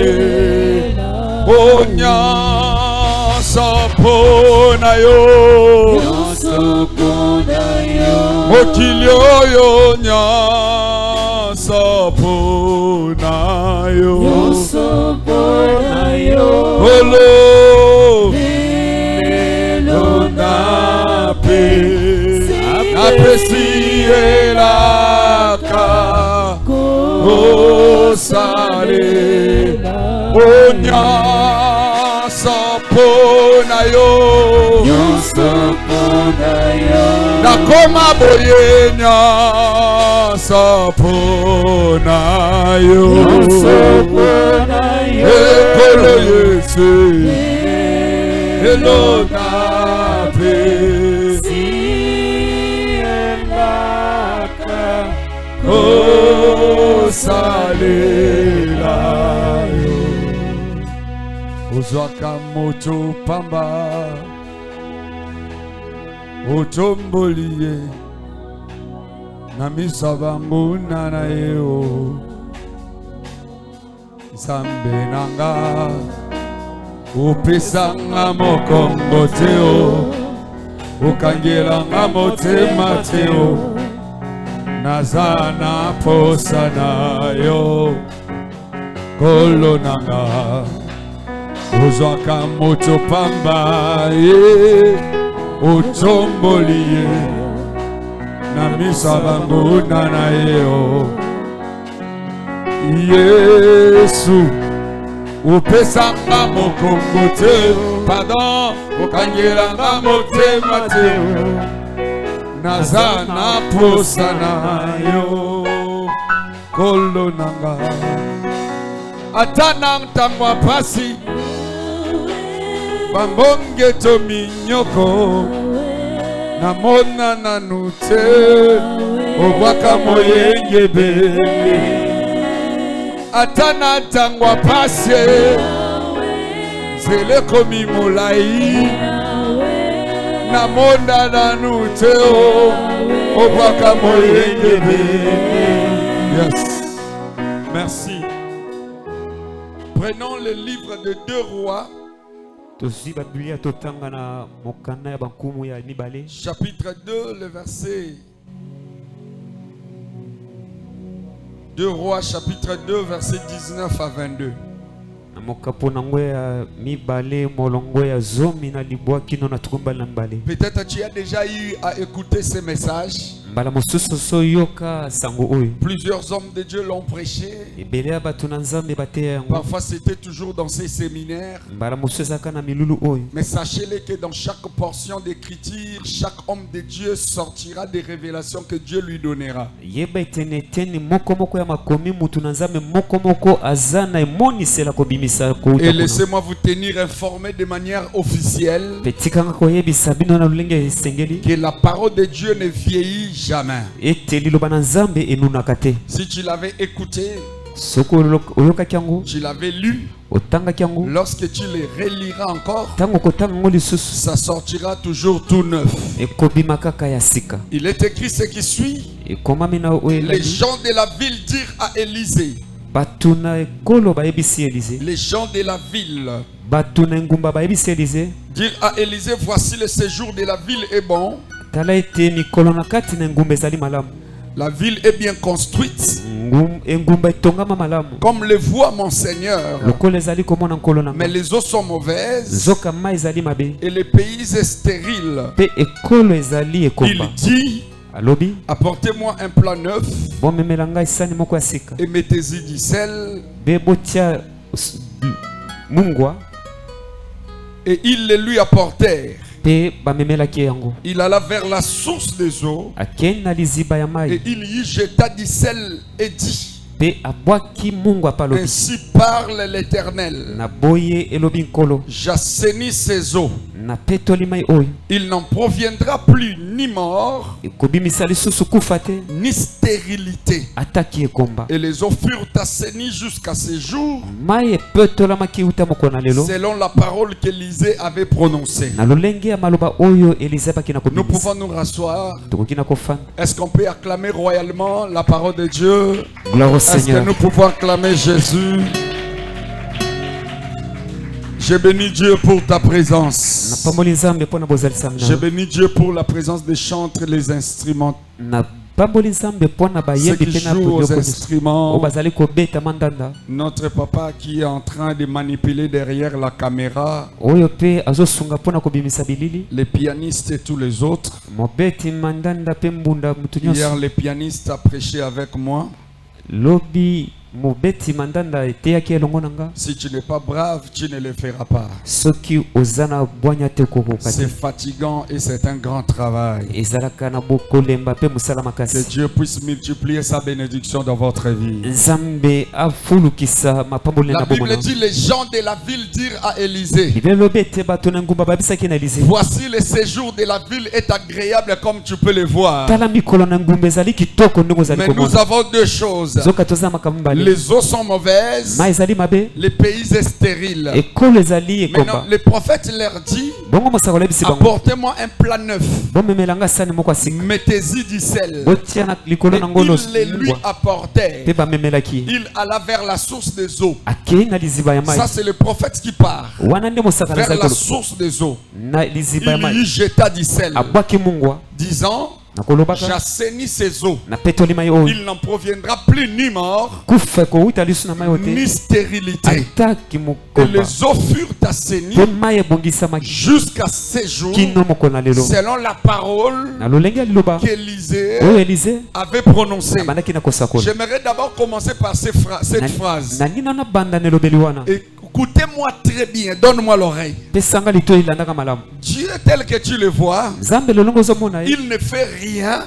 salela Onyasa ponayo Mokilio yo nyasa ponayo Olo Nape Napesielaka Osalela Onyasa ponayo Nakoma boyenya saponayo Ekolo Yesu Elo nape Sielaka Osalela Ozwaka moto pamba Otomboliye na misabangu na yeo Zambe nanga Upesanga mokongo teo Ukangelanga motema teo Nazana posa na yo Kolo nanga Ozwaka moto pamba Otomboliye na misabangu na yeo Yesu upesanga mokongo te pardon ukangelanga motema te nazana posa na yo kolo nanga atana ntangwa pasi bambonge to minyoko namona nanute obwaka moyenge bebe atana tangwa pase zele komi molai namona nanute obwaka moyenge bebe. Yes, merci. Prenons le livre de 2 rois. Chapitre 2, le verset 2 rois, chapitre 2, verset 19 à 22. Peut-être tu as déjà eu à écouter ces messages. Plusieurs hommes de Dieu l'ont prêché. Parfois c'était toujours dans ces séminaires. Mais sachez-le que dans chaque portion d'écriture, chaque homme de Dieu sortira des révélations que Dieu lui donnera. Et laissez-moi vous tenir informé de manière officielle que la parole de Dieu ne vieillit jamais. Si tu l'avais écouté, tu l'avais lu, lorsque tu les reliras encore, ça sortira toujours tout neuf. Il est écrit ce qui suit. Les gens de la ville dirent à Élisée. Les gens de la ville dirent à Élisée, voici le séjour de la ville est bon. La ville est bien construite, comme le voit mon Seigneur. Mais les eaux sont mauvaises et le pays est stérile. Il dit, apportez-moi un plat neuf et mettez-y du sel. Et ils le lui apportèrent. Il alla vers la source des eaux et il y jeta du sel et dit, ainsi parle l'Éternel, j'assainis ces eaux. Il n'en proviendra plus ni mort ni stérilité. Et les eaux furent assainies jusqu'à ce jour, selon la parole qu'Élisée avait prononcée. Nous pouvons nous rasseoir. Est-ce qu'on peut acclamer royalement la parole de Dieu? Est-ce que nous pouvons acclamer Jésus? Je bénis Dieu pour ta présence. Je bénis Dieu pour la présence des chantres et les instruments. Ceux qui jouent aux instruments. Notre papa qui est en train de manipuler derrière la caméra. Les pianistes et tous les autres. Hier, les pianistes a prêché avec moi. Si tu n'es pas brave, tu ne le feras pas. C'est fatigant et c'est un grand travail. Que Dieu puisse multiplier sa bénédiction dans votre vie. La Bible dit, les gens de la ville dirent à Élisée, voici le séjour de la ville est agréable comme tu peux le voir. Mais nous avons deux choses. Les eaux sont mauvaises, les pays est stérile. Maintenant, le prophète leur dit, apportez-moi un plat neuf, mettez-y du sel. Et il les lui apportait. Il alla vers la source des eaux. Ça c'est le prophète qui part vers la source des eaux. Il lui jeta du sel, disant, j'assainis ces eaux. Il n'en proviendra plus ni mort, ni stérilité. Et les eaux furent assainies jusqu'à ces jours, selon la parole qu'Élisée avait prononcée. J'aimerais d'abord commencer par cette phrase. Écoutez-moi très bien, donne-moi l'oreille. Dieu tel que tu le vois, il ne fait rien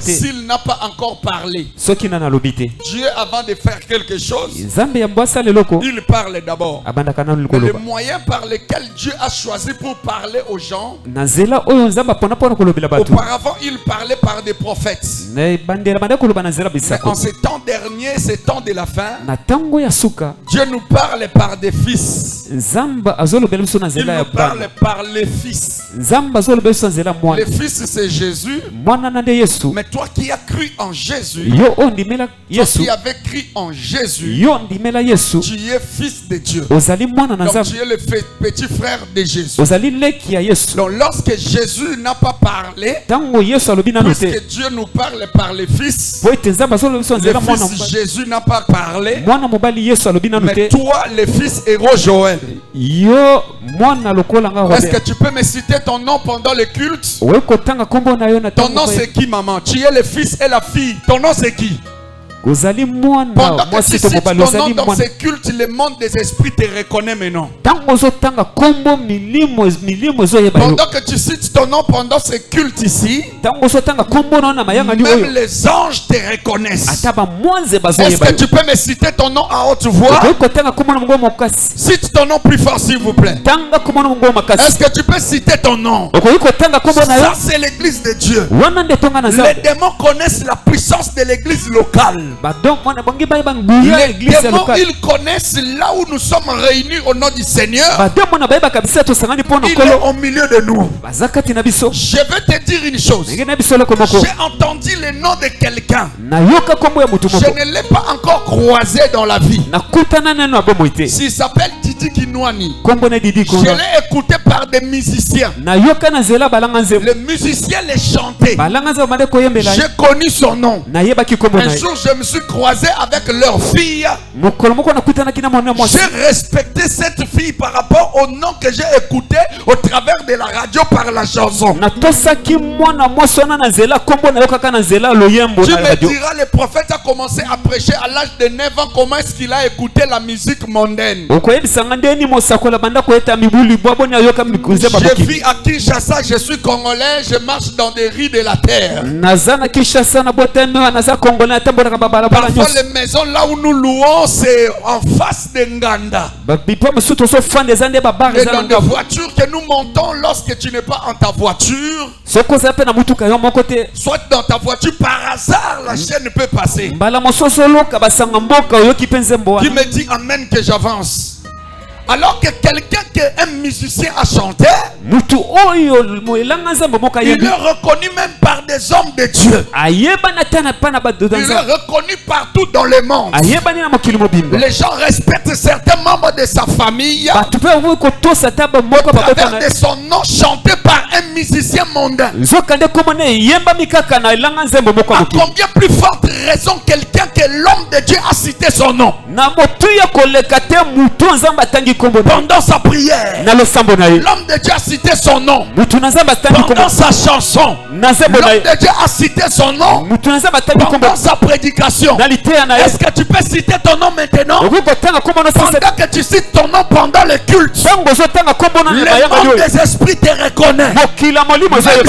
s'il n'a pas encore parlé. Dieu, avant de faire quelque chose, il parle d'abord. Le moyen par lequel Dieu a choisi pour parler aux gens, auparavant il parlait par des prophètes. Mais en ces temps derniers, ces temps de la fin, Dieu nous parle par des fils. Il nous parle par les fils. Les fils c'est Jésus. Mais toi qui as cru en Jésus, toi qui avais cru en Jésus, tu es fils de Dieu. Donc tu es le petit frère de Jésus. Donc lorsque Jésus n'a pas parlé, puisque Dieu nous parle par les fils, le fils Jésus n'a pas parlé, mais toi le fils héros Joël. Est-ce que tu peux me citer ton nom pendant le culte? Ton nom c'est qui, maman? Tu es le fils et la fille. Ton nom c'est qui? Pendant que tu cites ton nom dans ces cultes, le monde des esprits te reconnaît maintenant. Pendant que tu cites ton nom pendant ces cultes ici, même les anges te reconnaissent. Est-ce que tu peux me citer ton nom à haute voix? Cite ton nom plus fort s'il vous plaît. Est-ce que tu peux citer ton nom? Ça c'est l'église de Dieu. Les démons connaissent la puissance de l'église locale. Les démons, ils connaissent là où nous sommes réunis au nom du Seigneur. Il est au milieu de nous. Je vais te dire une chose. J'ai entendu le nom de quelqu'un. Je ne l'ai pas encore croisé dans la vie. S'il s'appelle Didi Kinwani, je l'ai écouté par des musiciens. Le musicien les chantait. J'ai connu son nom. Un jour je me suis croisé avec leur fille. J'ai respecté cette fille par rapport au nom que j'ai écouté au travers de la radio par la chanson. Tu me diras, le prophète a commencé à prêcher à l'âge de 9 ans. Comment est-ce qu'il a écouté la musique mondaine? Je vis à Kinshasa, je suis congolais, je marche dans des rues de la terre. Parfois les maisons là où nous louons, c'est en face de Nganda. Et dans des voitures que nous montons, lorsque tu n'es pas en ta voiture, soit dans ta voiture, par hasard la chaîne peut passer. Qui me dit amen que j'avance? Alors que quelqu'un qui est un musicien a chanté, il est reconnu même par des hommes de Dieu. Il est reconnu partout dans le monde. Les gens respectent certains membres de sa famille à travers de son nom chanté par un musicien mondain. À combien plus forte raison quelqu'un que l'homme de Dieu a cité son nom pendant sa prière? L'homme de Dieu a cité son nom pendant sa chanson. L'homme de Dieu a cité son nom pendant sa prédication. Est-ce que tu peux citer ton nom maintenant? Pendant que tu cites ton nom pendant le culte, le monde des esprits te reconnaît. Même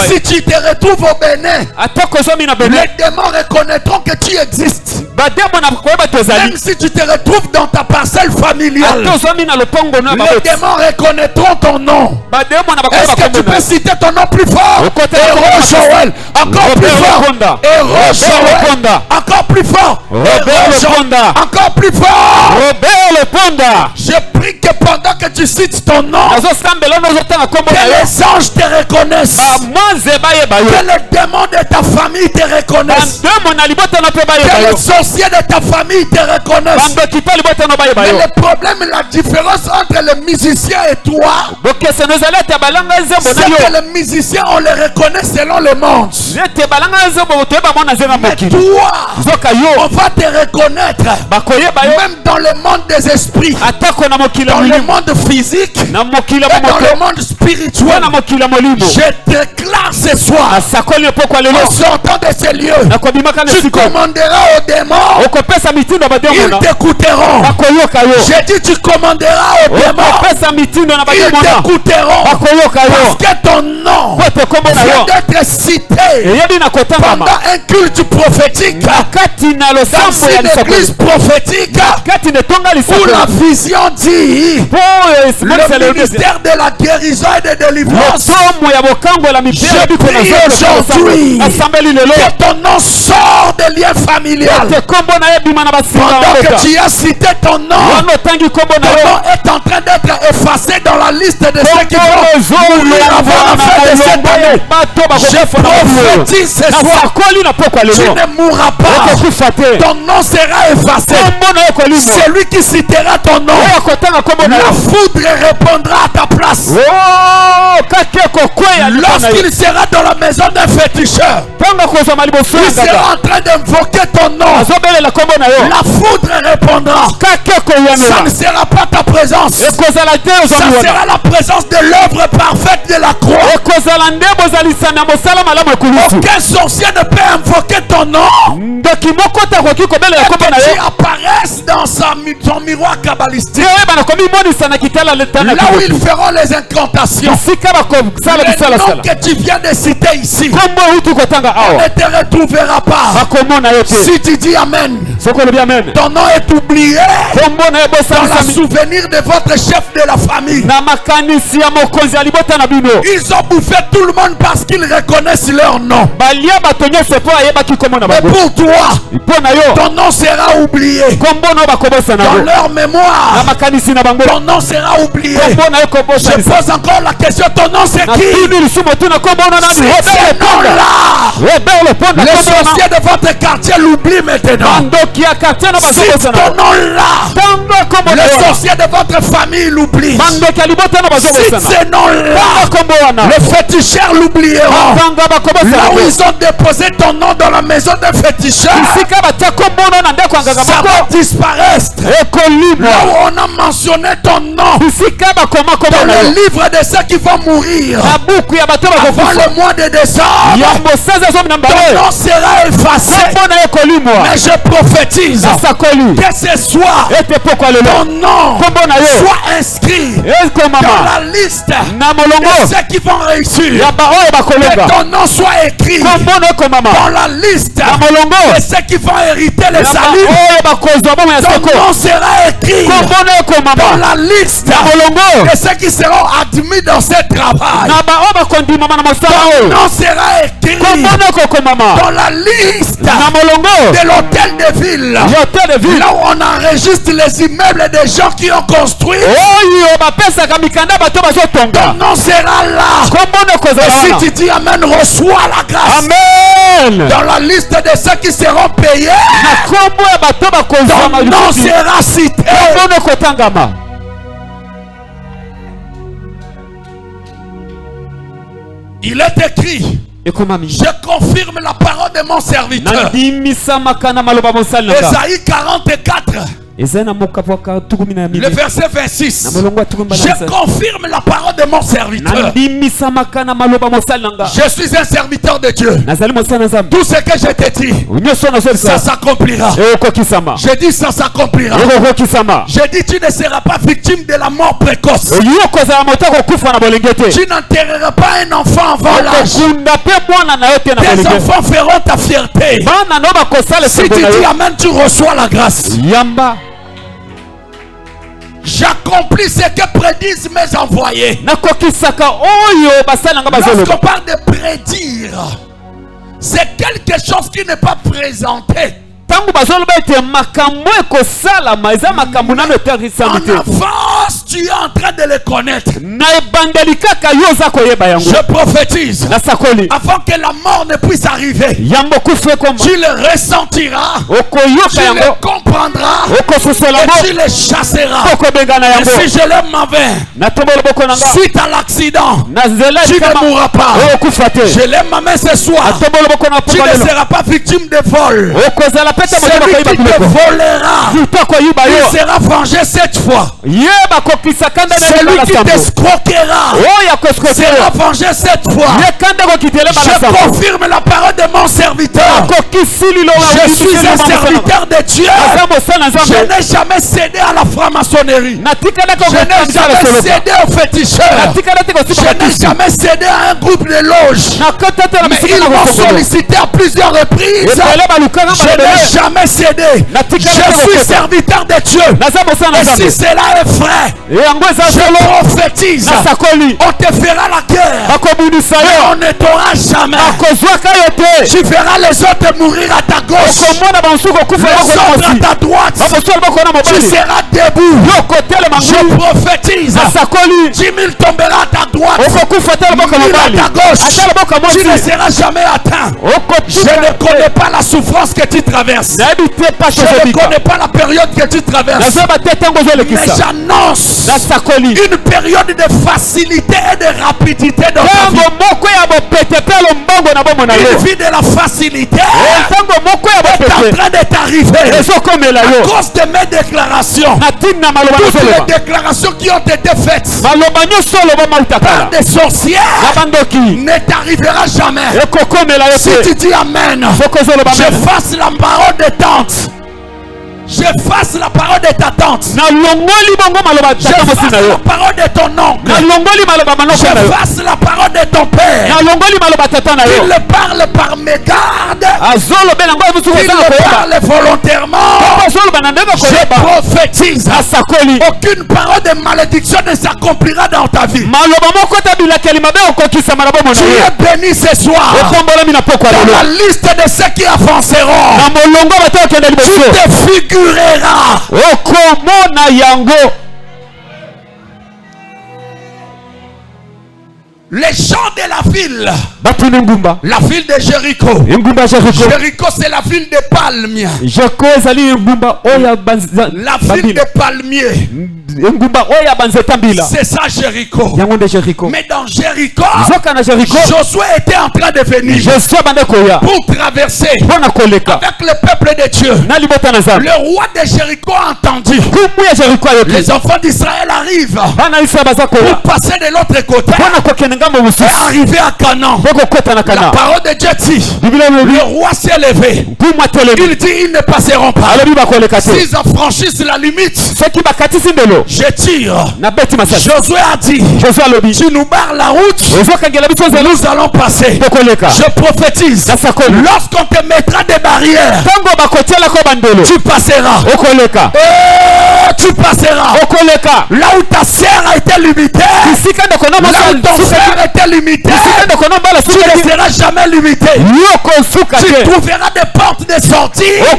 si tu te retrouves au Bénin, les démons reconnaîtront que tu existes. Même si tu te retrouves dans ta parcelle familiale, les démons reconnaîtront ton nom. Est-ce que tu peux citer ton nom plus fort? Héros Joël. Encore plus fort. Héros Joël. Encore plus fort. Héros Joël. Encore plus fort. Je prie que pendant que tu cites ton nom, que les anges te reconnaissent, que les démons de ta famille te reconnaissent, que les sorciers de ta famille te reconnaissent. Mais le problème, la différence entre les musiciens et toi, c'est que les musiciens, on les reconnaît selon le monde. Mais toi, on va te reconnaître même dans le monde des esprits, dans le monde physique et dans le monde spirituel. Je déclare ce soir, en sortant de ces lieux, tu commanderas aux démons, ils t'écouteront. J'ai dit tu commanderas aux démons, ils t'écouteront, parce que ton nom vient d'être cité pendant un culte prophétique, dans une église prophétique où la vision dit le ministère de la guérison et de délivrance. Je prie aujourd'hui que ton nom sort des liens familiales. Pendant que tu as cité ton nom est en train d'être effacé dans la liste de ceux qui vont mourir avant la fin de cette année. Je prophétise ce soir, tu ne mourras pas. Ton nom sera effacé. Celui qui citera ton nom, la foudre répondra à ta place. Lorsqu'il sera dans la maison d'un féticheur, il sera en train d'invoquer ton nom, la foudre répondra. Ça ne sera pas ta présence, ça sera la présence de l'œuvre parfaite de la croix. Aucun sorcier ne peut invoquer ton nom et que tu apparaisses dans son miroir kabbalistique, là où ils feront les incantations. Le nom que tu viens de citer ici, on ne te retrouvera pas. Si tu dis Amen, ton nom est oublié dans la souvenir de votre chef de la famille. Ils ont bouffé tout le monde parce qu'ils reconnaissent leur nom. Mais pour toi, ton nom sera oublié. Dans leur mémoire, ton nom sera oublié. Je pose encore la question, ton nom c'est qui? C'est ce nom-là. Les sorciers de votre quartier l'oublient maintenant. C'est ton nom-là. Les sorciers de votre famille l'oublient. C'est ce nom-là. Les féticheurs l'oublieront. Là où ils ont déposé ton nom dans la maison des féticheurs, ça va disparaître. Là où on a mentionné ton nom dans le livre de ceux qui vont mourir avant le mois de décembre, ton nom sera effacé. Mais je prophétise que ce soir ton nom soit inscrit dans la liste de ceux qui vont réussir. Que ton nom soit écrit dans la liste de ceux qui vont hériter les saluts. Ton nom sera écrit dans la liste de ceux qui seront admis dans ce travail. Ton nom sera écrit dans la liste de de l'hôtel de ville. Là où on enregistre les immeubles des gens qui ont construit. Ton nom sera là. Et si tu dis Amen, reçois la grâce. Amen. Dans la liste de ceux qui seront payés, ton nom sera cité. Il est écrit. Je confirme la parole de mon serviteur. Ésaïe 44. Le verset 26. Je confirme la parole de mon serviteur. Je suis un serviteur de Dieu. Tout ce que je t'ai dit, ça s'accomplira. Je dis ça s'accomplira. Je dis tu ne seras pas victime de la mort précoce. Tu n'enterreras pas un enfant avant l'âge. Tes enfants feront ta fierté. Si tu dis Amen, tu reçois la grâce. J'accomplis ce que prédisent mes envoyés. Lorsqu'on parle de prédire, c'est quelque chose qui n'est pas présenté. En avance, tu es en train de les connaître. Je prophétise, avant que la mort ne puisse arriver, tu le ressentiras, tu le comprendras, et tu les chasseras. Et si je lève ma main, suite à l'accident, tu ne mourras pas. Je lève ma main ce soir, tu ne seras pas victime de vol. Celui qui te volera, il sera vengé 7 fois. Celui qui t'escroquera sera vengé 7 fois. Je confirme la parole de mon serviteur. Je suis un serviteur de Dieu. Je n'ai jamais cédé à la franc-maçonnerie. Je n'ai jamais cédé aux féticheurs. Je n'ai jamais cédé à un groupe de loges. Mais ils m'ont sollicité à plusieurs reprises. Je n'ai jamais cédé. Je suis serviteur de Dieu. Et si cela est vrai, je prophétise, on te fera la guerre, mais on ne t'aura jamais. Tu feras les autres mourir à ta gauche, les autres à ta droite. Tu seras debout. Je prophétise, 10 000 tombera à ta droite, 1000 à ta gauche. Tu ne seras jamais atteint. Je ne connais pas la souffrance que tu traverses. Je ne connais pas la période que tu traverses. Mais j'annonce une période de facilité et de rapidité dans ta vie. Une vie de la facilité est en train de t'arriver à cause de mes déclarations. Toutes les déclarations qui ont été faites par des sorcières ne t'arrivera jamais. Si tu dis Amen, je fasse la parole de tante. Je fasse la parole de ta tante. Je fasse la parole de ton oncle. Je fasse la parole de ton père. Il le parle par mégarde. Il le parle volontairement. Je prophétise. Aucune parole de malédiction ne s'accomplira dans ta vie. Tu es béni ce soir. Dans la liste de ceux qui avanceront, tu te figurera. Les gens de la ville, la ville de Jéricho. Jéricho, c'est la ville de palmiers. La ville de palmiers. C'est ça Jéricho. Mais dans Jéricho, Josué était en train de venir pour traverser avec le peuple de Dieu. Le roi de Jéricho a entendu. Les enfants d'Israël arrivent pour passer de l'autre côté et arriver à Canaan. La parole de Dieu dit, le roi s'est levé. Il dit, ils ne passeront pas. S'ils franchissent la limite, je tire. Josué a dit, tu nous barres la route, nous allons passer. Je prophétise, lorsqu'on te mettra des barrières, tu passeras. tu passeras, là où ta sœur a été limitée, là où ton frère a été limité, tu ne seras jamais limité. Tu trouveras des portes de sortie là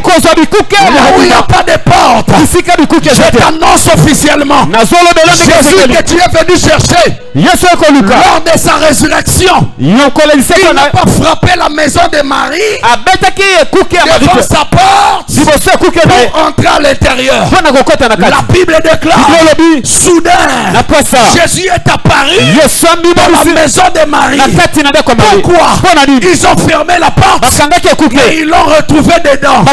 où il n'y a pas de porte. Je t'annonce officiellement, Jésus que tu es venu chercher lors de sa résurrection, il n'a pas frappé la maison de Marie devant sa porte pour entrer à l'intérieur. La Bible déclare, soudain Jésus est apparu dans la maison de Marie. Pourquoi? Ils ont fermé la porte et ils l'ont retrouvé dedans.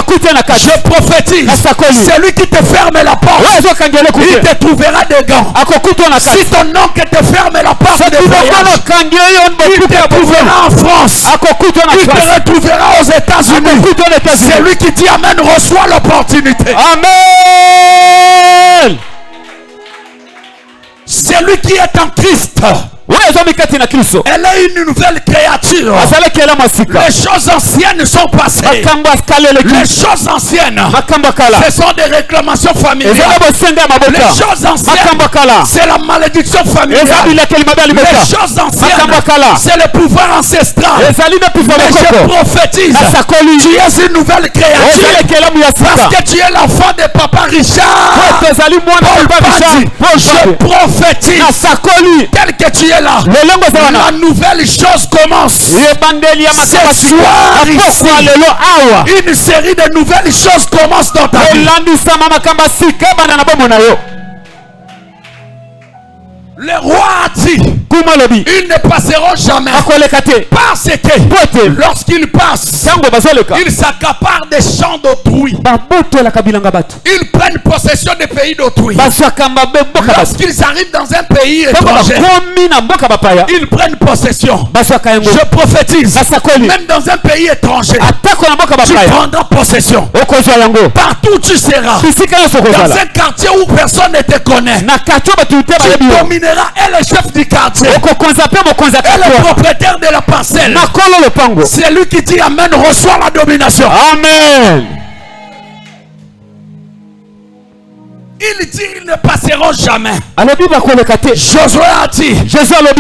Je prophétise, celui qui te ferme la porte, il te trouvera dedans. Si ton oncle te ferme la porte de voyage, il te trouvera en France, il te retrouvera aux États-Unis. Celui qui t'y amène reçoit l'opportunité. Amen. Celui qui est en Christ, elle est une nouvelle créature. Les choses anciennes sont passées. Les choses anciennes, ce sont des réclamations familiales. Les choses anciennes, c'est la malédiction familiale. Les choses anciennes, c'est le pouvoir ancestral. Mais je prophétise, tu es une nouvelle créature parce que tu es l'enfant de Papa Richard. Je prophétise, tel que tu es là, la nouvelle chose commence ce soir ici. Une série de nouvelles choses commence dans ta vie. Le roi a dit, ils ne passeront jamais parce que lorsqu'ils passent, ils s'accaparent des champs d'autrui. Ils prennent possession des pays d'autrui. Lorsqu'ils arrivent dans un pays étranger, ils prennent possession. Je prophétise, même dans un pays étranger, tu prendras possession. Partout où tu seras, dans un quartier où personne ne te connaît, tu domineras. Elle est chef du quartier. Elle est propriétaire de la parcelle. C'est lui qui dit amen, reçoit la domination. Amen. Il dit ils ne passeront jamais. Josué a dit,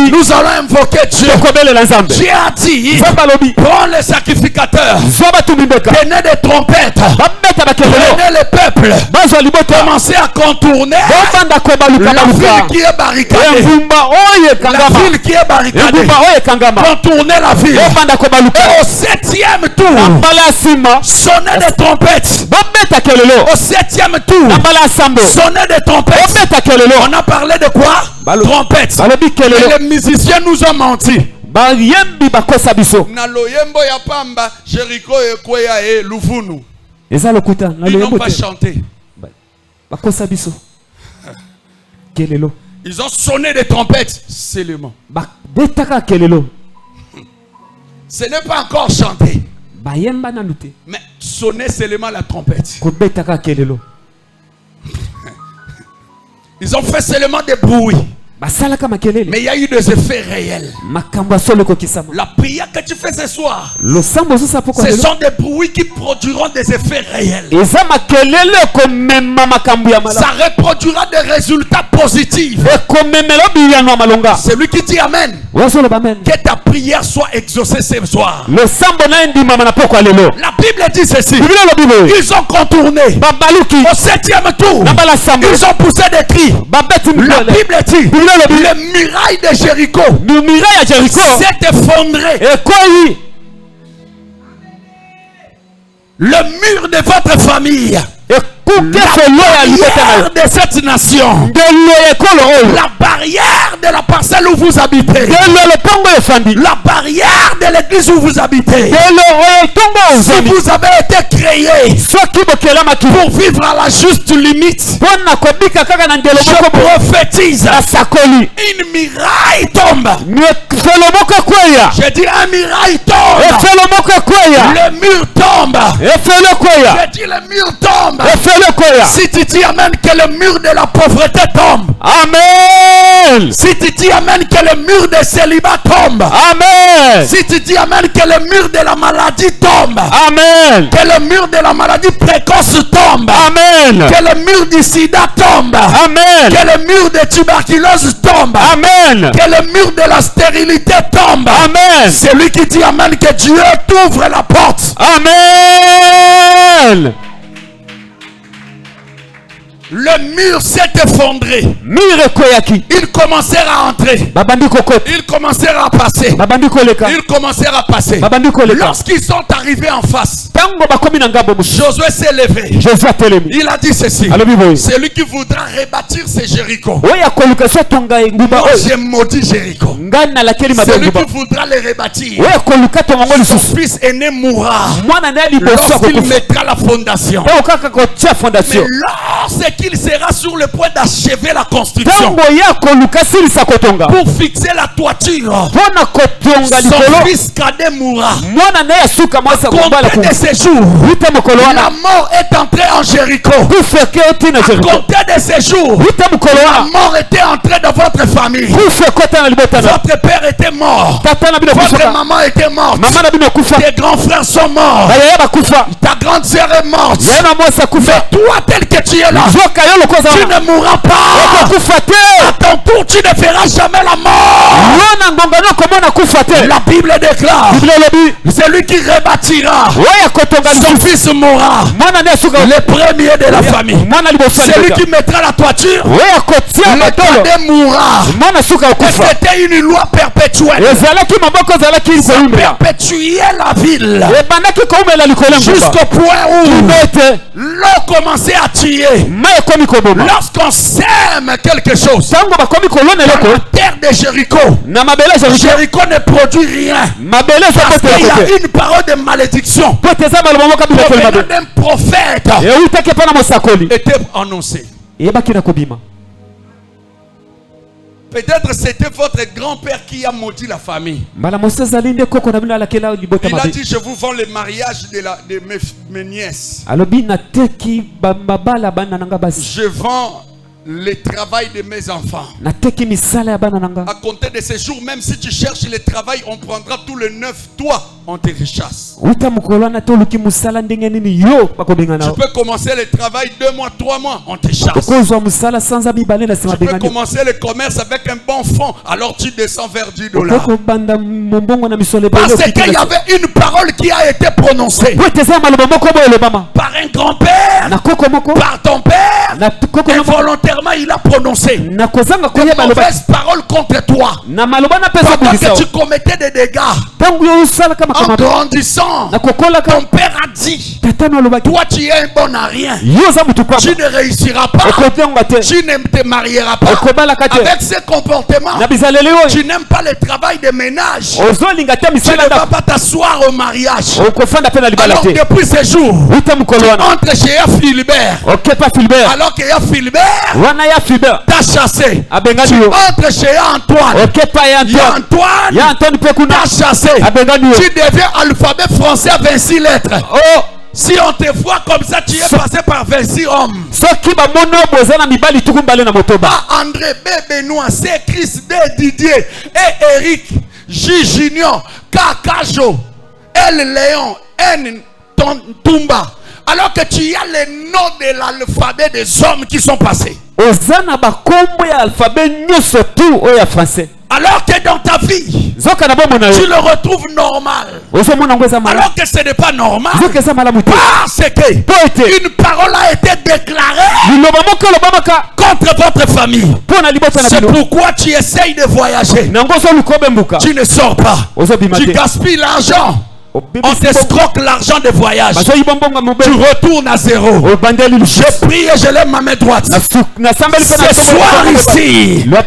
nous allons invoquer Dieu. Dieu a dit, prends les sacrificateurs, prenez des trompettes, prenez le peuple, commencez à contourner la ville qui est barricadée. La ville qui est barricadée. Contournez la ville. Et au 7e tour, sonnez des trompettes. Au 7e tour, sonnez des trompettes. On a parlé de quoi? Trompettes. Et les musiciens nous ont menti. Ils n'ont pas chanté. Ils ont sonné des trompettes seulement. Ce n'est pas encore chanté, mais sonner seulement la trompette. Ils ont fait seulement des bruits, mais il y a eu des effets réels. La prière que tu fais ce soir, ce sont des bruits qui produiront des effets réels. Ça reproduira des résultats positifs. C'est lui qui dit amen. Que ta prière soit exaucée ce soir. La Bible dit ceci. Ils ont contourné au 7e tour. Ils ont poussé des cris. La Bible dit le muraille de Jéricho s'est effondré. Le mur de votre famille, la barrière de cette nation, la barrière de la parcelle où vous habitez, la barrière de l'église où vous habitez. Si vous avez été créé pour vivre à la juste limite, je prophétise, une miraille tombe. Je dis un miraille tombe. Le mur tombe. Je dis le mur tombe. Si tu dis amen, que le mur de la pauvreté tombe. Amen. Amen. Si tu dis amen, que le mur de célibat tombe. Amen. Si tu dis amen, que le mur de la maladie tombe. Amen. Que le mur de la maladie précoce tombe. Amen. Que le mur du sida tombe. Amen. Que le mur de tuberculose tombe. Amen. Que le mur de la stérilité tombe. Amen. Celui qui dit amen, que Dieu t'ouvre la porte. Amen. Le mur s'est effondré. Il commencèrent à entrer. Ils commencèrent à passer. Ils commencèrent à passer. Lorsqu'ils sont arrivés en face, Josué s'est levé. Il a dit ceci. Celui qui voudra rebâtir ses Jéricho. Moi j'ai maudit Jéricho. Celui qui voudra les rebâtir, son fils aîné mourra lorsqu'il mettra la fondation. Mais lorsqu'il sera sur le point d'achever la construction, pour fixer la toiture, son fils cadet mourra. Comptez de ces jours, la mort est entrée en Jéricho. Comptez de ces jours, la mort était entrée dans votre famille. Votre père était mort. Votre maman était morte. Tes grands frères sont morts. Ta grande sœur est morte. Mais toi, tel que tu es là, tu ne mourras pas. À ton tour, tu ne feras jamais la mort. La Bible déclare, celui qui rebâtira, son fils mourra. Le premier de la famille. Celui qui mettra la toiture, le cadet mourra. C'était une loi perpétuelle. Ça perpétuait la ville jusqu'au point où l'eau commençait à tuer. Lorsqu'on sème quelque chose dans la terre de Jéricho, Jéricho ne produit rien. Parce qu'il y a une parole de malédiction provenant d'un prophète était annoncée. Peut-être c'était votre grand-père qui a maudit la famille. Il a dit, je vous vends le mariage de mes nièces. Je vends le travail de mes enfants. À compter de ces jours, même si tu cherches le travail, on prendra tout le neuf. Toi, on te rechasse. Tu peux commencer le travail 2 mois, 3 mois, on te chasse. Tu peux commencer le commerce avec un bon fonds, alors tu descends vers $10. Parce qu'il y avait une parole qui a été prononcée par un grand-père, par ton père, involontairement il a prononcé de mauvaises paroles contre toi pendant que tu commettais des dégâts. En grandissant, ton père a dit, toi tu es un bon à rien, tu ne réussiras pas, tu ne te marieras pas. Avec ce comportement, tu n'aimes pas le travail de ménage, tu ne vas pas t'asseoir au mariage. Alors depuis ce jour, tu entres chez Philibert, alors que Philibert t'a chassé. Tu entres chez Antoine, Antoine t'a chassé. Tu deviens alphabet français à 26 lettres. Si on te voit comme ça, tu es passé par 26 hommes. André, B. Benoît, C. Chris, D. Didier, et Eric, J. Junior, K. Kajo, L. Léon, N. Tumba. Alors que tu as les noms de l'alphabet des hommes qui sont passés. Alors que dans ta vie, tu le retrouves normal. Alors que ce n'est pas normal. Parce que une parole a été déclarée contre votre famille. C'est pourquoi tu essayes de voyager. Tu ne sors pas. Tu gaspilles l'argent. On t'escroque l'argent de voyage. Tu retournes à zéro. Je prie et je lève ma main droite. Ce soir ici, cela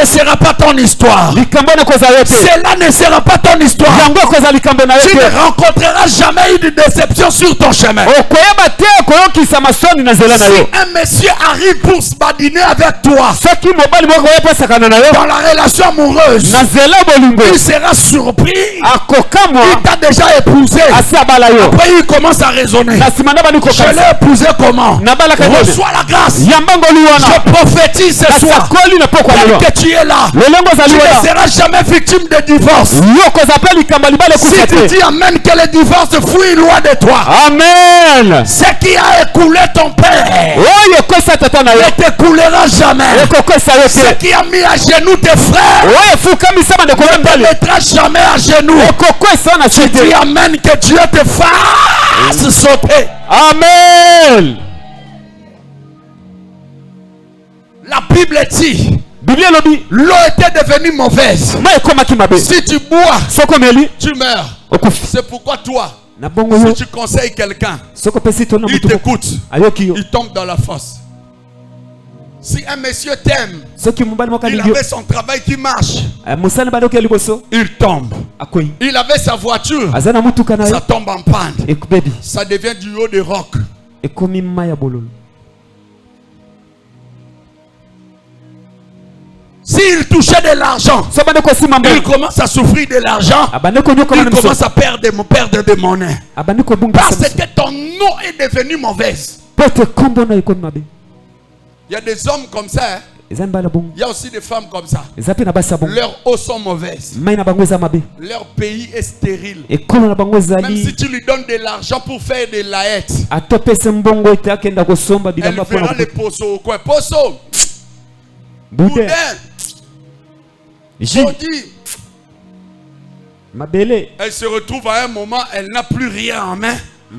ne sera pas ton histoire. Cela ne sera pas ton histoire. Tu ne rencontreras jamais une déception sur ton chemin. Si un monsieur arrive pour se badiner avec toi dans la relation amoureuse, il sera surpris. Il t'a déjà épousé. Après il commence à raisonner. Je l'ai épousé comment? Reçois la grâce. Je prophétise ce soir. Tel que tu es là, tu ne seras jamais victime de divorce. Si tu dis amen, que le divorce fuit loin de toi. Amen. Ce qui a écoulé ton père ne t'écoulera jamais. Ce qui a mis à genoux tes frères ne te mettra jamais à genoux. Tu dis amen, que Dieu te fasse sauter. Amen. La Bible dit, l'eau était devenue mauvaise. Si tu bois, tu meurs. C'est pourquoi toi, si tu conseilles quelqu'un, il t'écoute, il tombe dans la fosse. Si un monsieur t'aime, il avait son travail qui marche, il tombe. Il avait sa voiture, ça tombe en panne. Ça devient du haut de roc. S'il touchait de l'argent, il commence à souffrir de l'argent. Il commence à perdre de monnaie. Parce que ton nom est devenu mauvaise. Il y a des hommes comme ça. Hein? Il y a aussi des femmes comme ça. Leurs eaux sont mauvaises. Leur pays est stérile. Même si tu lui donnes de l'argent pour faire de laïette, elle fera les poceaux au coin. Poceau, boudin, elle se retrouve à un moment, elle n'a plus rien en main.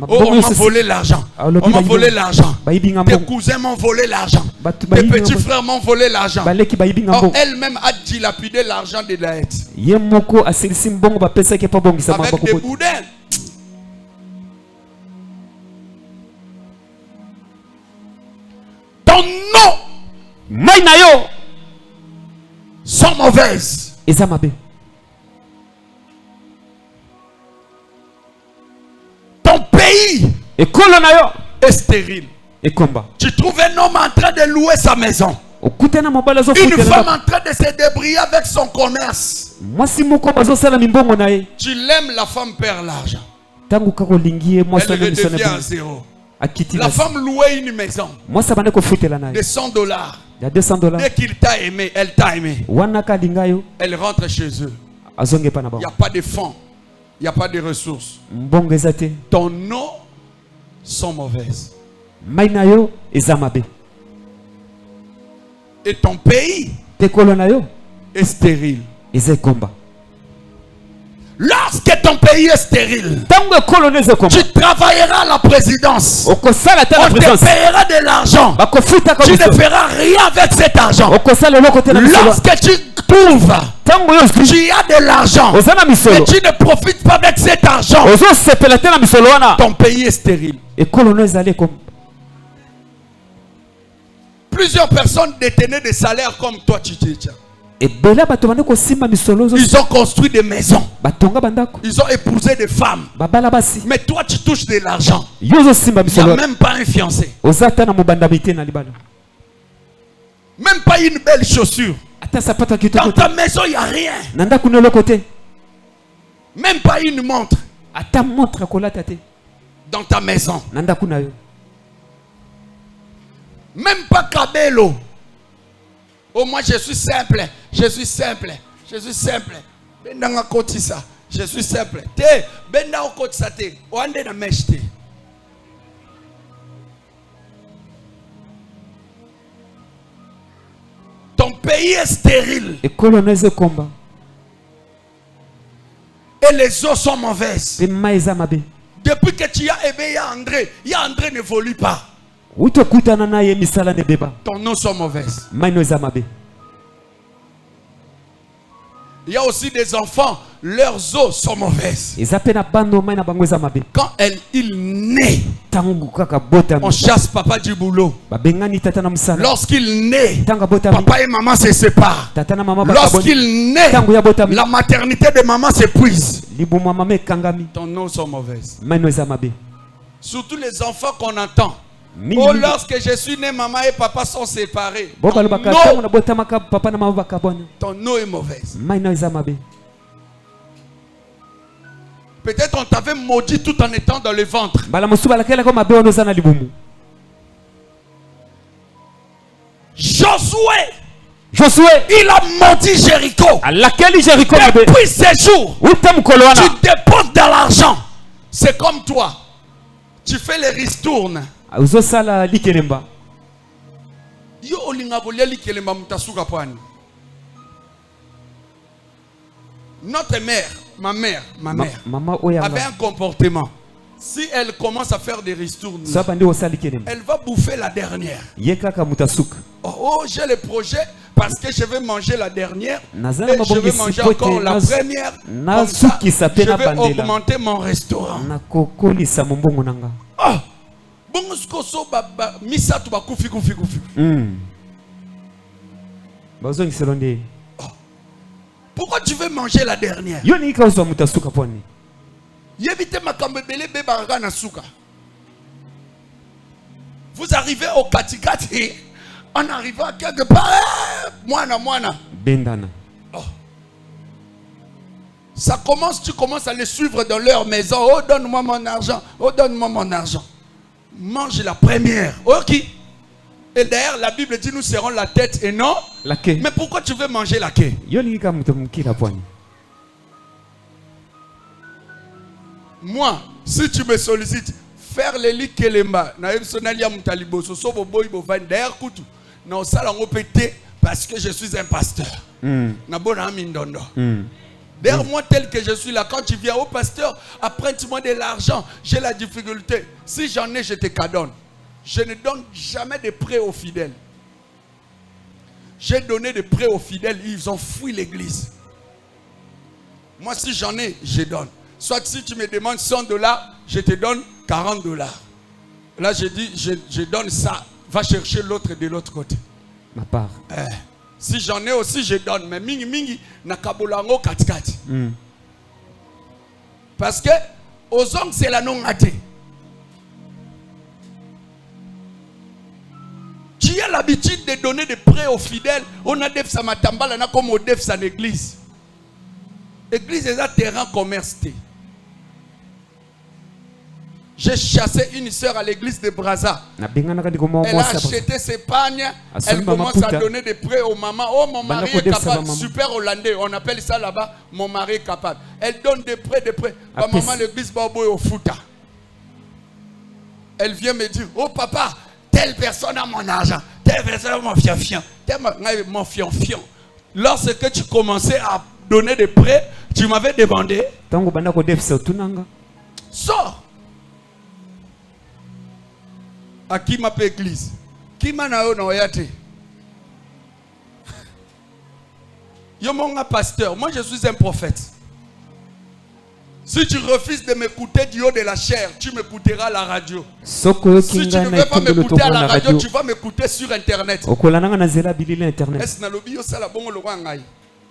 Oh, on m'a volé l'argent. On m'a volé l'argent. Tes cousins m'ont volé l'argent. Tes petits frères m'ont volé l'argent. Oh, elle-même a dilapidé l'argent de la haie. Avec des boudins. Ton nom sont mauvaises. Ton pays est stérile. Tu trouves un homme en train de louer sa maison. Une femme en train de se débrouiller avec son commerce. Tu l'aimes, la femme perd l'argent. Elle redevient à zéro. La femme louait une maison de $100. Dès qu'il t'a aimé, elle t'a aimé. Elle rentre chez eux. Il n'y a pas de fonds. Il n'y a pas de ressources. Ton eau sont mauvaises. Et ton pays est stérile. Lorsque ton pays est stérile, tu travailleras à la présidence. On te paiera de l'argent. Tu ne feras rien avec cet argent. Lorsque tu trouves, tu as de l'argent, mais tu ne profites pas avec cet argent, ton pays est stérile. Plusieurs personnes détenaient des salaires comme toi, tu dis. Ils ont construit des maisons. Ils ont épousé des femmes. Mais toi tu touches de l'argent. Il n'y a même pas un fiancé. Même pas une belle chaussure. Dans ta maison il n'y a rien. Même pas une montre. Dans ta maison. Même pas cabello. Oh, moi je suis simple. Je suis simple. Je suis simple. Je suis simple. Ton pays est stérile. Et les eaux sont mauvaises. Depuis que tu as aimé André n'évolue pas. Ton eau sont mauvaises. Il y a aussi des enfants, leurs os sont mauvaises. Quand il naît, on chasse papa du boulot. Lorsqu'il naît, papa et maman se séparent. Lorsqu'il naît, la maternité de maman s'épuise. Ton os sont mauvaises. Surtout les enfants qu'on entend. Oh, lorsque je suis né, maman et papa sont séparés. Ton eau est mauvaise. Peut-être on t'avait maudit tout en étant dans le ventre. Josué, il a maudit Jéricho. Depuis ces jours, tu dépenses de l'argent. C'est comme toi. Tu fais les ristournes. Notre mère, ma mère avait un comportement. Si elle commence à faire des ristournes, elle va bouffer la dernière. Oh, j'ai le projet parce que je vais manger la dernière et je vais manger encore la première. Comme ça, je vais augmenter mon restaurant. Oh, pourquoi tu veux manger la dernière? Vous arrivez au Katikati, en arrivant à quelque part, moana. Oh. Ça commence, tu commences à les suivre dans leur maison. Oh, donne-moi mon argent. Oh, donne-moi mon argent. Mange la première. Ok. Et d'ailleurs, la Bible dit nous serons la tête et non la queue. Mais pourquoi tu veux manger la queue? Moi, si tu me sollicites, faire les lits kelemba, parce que je suis un pasteur. D'ailleurs, moi tel que je suis là, quand tu viens au pasteur, apprends-moi de l'argent, j'ai la difficulté. Si j'en ai, je te cadonne. Je ne donne jamais de prêts aux fidèles. J'ai donné des prêts aux fidèles, ils ont fui l'église. Moi, si j'en ai, je donne. Soit si tu me demandes $100, je te donne $40. Là, je dis, je donne ça. Va chercher l'autre de l'autre côté. Ma part. Si j'en ai aussi, je donne. Mais mingi, nakabolango katikati. Parce que, aux hommes, c'est la non-athée. Tu as l'habitude de donner des prêts aux fidèles. On a def sa matambala, on a comme on def sa église. Église est un terrain commercial. J'ai chassé une sœur à l'église de Brazza. Elle a acheté ses pagnes. Elle commence à donner des prêts aux mamans. Oh, mon mari est capable. Super hollandais. On appelle ça là-bas. Mon mari est capable. Elle donne des prêts, des prêts. Ma maman, l'église Baboy au Fouta. Elle vient me dire, oh papa, telle personne a mon argent. Telle personne a mon fianfian. Mon fianfian. Lorsque tu commençais à donner des prêts, tu m'avais demandé. Sors. À qui m'a fait église? Qui m'a noyate? Yo mon pasteur, moi je suis un prophète. Si tu refuses de m'écouter du haut de la chair, tu m'écouteras à la radio. Si tu ne veux pas m'écouter à la radio, tu vas m'écouter sur internet. Est-ce que yo sala bongo lo ngai?